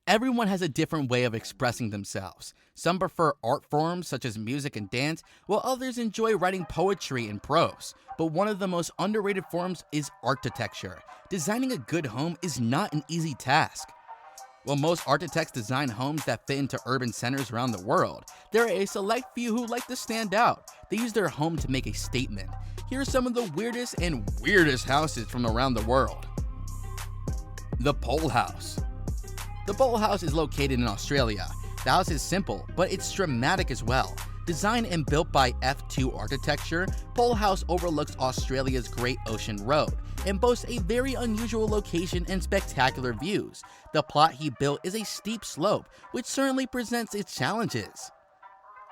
Everyone has a different way of expressing themselves. Some prefer art forms such as music and dance, while others enjoy writing poetry and prose. But one of the most underrated forms is architecture. Designing a good home is not an easy task. While most architects design homes that fit into urban centers around the world, there are a select few who like to stand out. They use their home to make a statement. Here are some of the weirdest houses from around the world. The Pole House. The Pole House is located in Australia. The house is simple, but it's dramatic as well. Designed and built by F2 Architecture, Pole House overlooks Australia's Great Ocean Road and boasts a very unusual location and spectacular views. The plot he built is a steep slope, which certainly presents its challenges.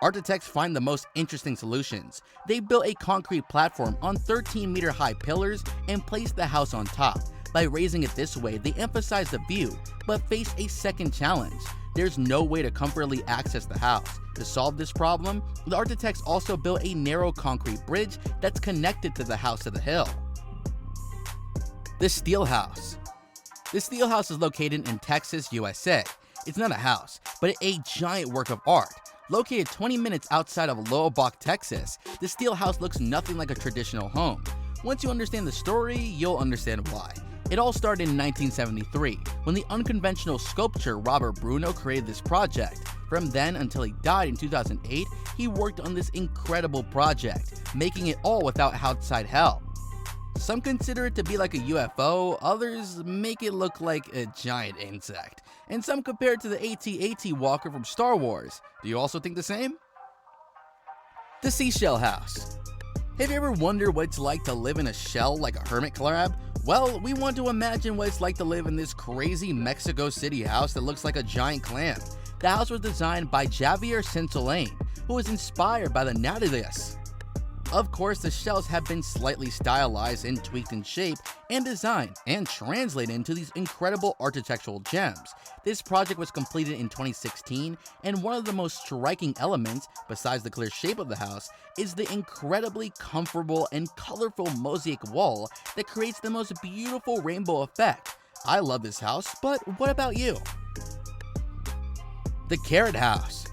Architects find the most interesting solutions. They built a concrete platform on 13-meter-high pillars and placed the house on top. By raising it this way, they emphasize the view, but face a second challenge. There's no way to comfortably access the house. To solve this problem, the architects also built a narrow concrete bridge that's connected to the house to the hill. The Steel House. The Steel House is located in Texas, USA. It's not a house, but a giant work of art. Located 20 minutes outside of Lubbock, Texas, the Steel House looks nothing like a traditional home. Once you understand the story, you'll understand why. It all started in 1973, when the unconventional sculptor Robert Bruno created this project. From then until he died in 2008, he worked on this incredible project, making it all without outside help. Some consider it to be like a UFO, others make it look like a giant insect, and some compare it to the AT-AT Walker from Star Wars. Do you also think the same? The Seashell House. Have you ever wondered what it's like to live in a shell like a hermit crab? Well, we want to imagine what it's like to live in this crazy Mexico City house that looks like a giant clam. The house was designed by Javier Santolane, who was inspired by the Nautilus. Of course, the shells have been slightly stylized and tweaked in shape and design and translated into these incredible architectural gems. This project was completed in 2016, and one of the most striking elements, besides the clear shape of the house, is the incredibly comfortable and colorful mosaic wall that creates the most beautiful rainbow effect. I love this house, but what about you? The Carrot House.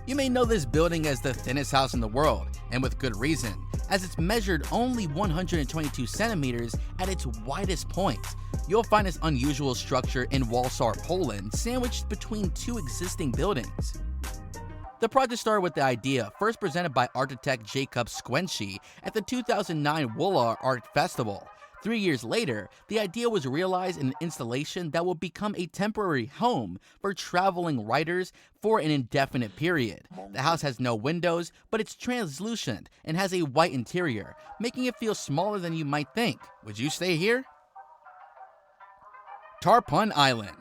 You may know this building as the thinnest house in the world, and with good reason, as it's measured only 122 centimeters at its widest point. You'll find this unusual structure in Warsaw, Poland, sandwiched between two existing buildings. The project started with the idea first presented by architect Jacob Squenchy at the 2009 Wola Art Festival. 3 years later, the idea was realized in an installation that will become a temporary home for traveling writers for an indefinite period. The house has no windows, but it's translucent and has a white interior, making it feel smaller than you might think. Would you stay here? Tarpon Island.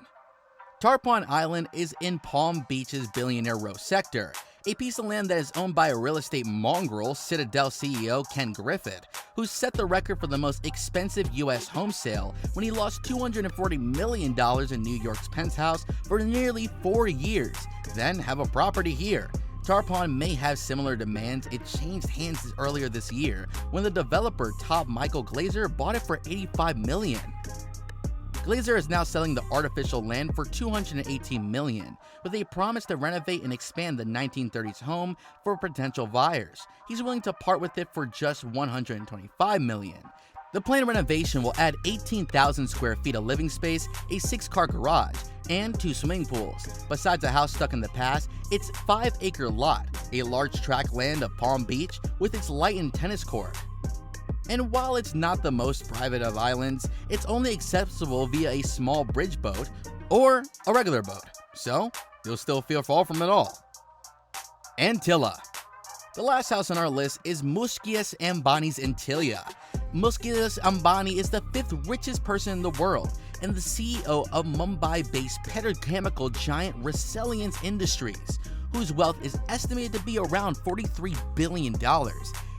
Tarpon Island is in Palm Beach's Billionaire Row sector, a piece of land that is owned by a real estate mongrel, Citadel CEO Ken Griffith, who set the record for the most expensive US home sale when he lost $240 million in New York's penthouse for nearly 4 years. Then have a property here. Tarpon may have similar demands. It changed hands earlier this year when the developer Top Michael Glazer bought it for $85 million. Glazer is now selling the artificial land for $218 million, with a promise to renovate and expand the 1930s home for potential buyers. He's willing to part with it for just $125 million. The planned renovation will add 18,000 square feet of living space, a 6-car garage, and 2 swimming pools. Besides a house stuck in the past, it's 5-acre lot, a large tract land of Palm Beach with its lightened tennis court. And while it's not the most private of islands, it's only accessible via a small bridge boat or a regular boat, so you'll still feel far from it all. Antilla. The last house on our list is Mukesh Ambani's Antilla. Mukesh Ambani is the 5th richest person in the world and the CEO of Mumbai-based petrochemical giant Resilience Industries, whose wealth is estimated to be around $43 billion.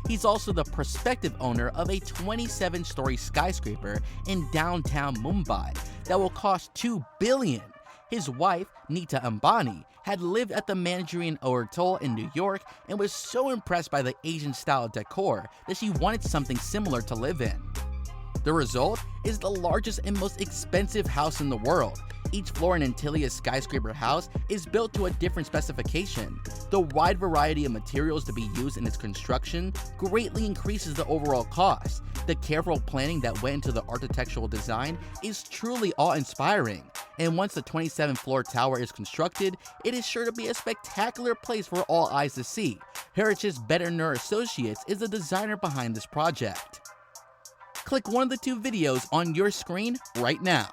He's also the prospective owner of a 27-story skyscraper in downtown Mumbai that will cost $2 billion. His wife, Nita Ambani, had lived at the Mandarin Oriental in New York and was so impressed by the Asian style decor that she wanted something similar to live in. The result is the largest and most expensive house in the world. Each floor in Antillia's skyscraper house is built to a different specification. The wide variety of materials to be used in its construction greatly increases the overall cost. The careful planning that went into the architectural design is truly awe-inspiring, and once the 27-floor tower is constructed, it is sure to be a spectacular place for all eyes to see. Heritage's Billionaire Associates is the designer behind this project. Click one of the two videos on your screen right now.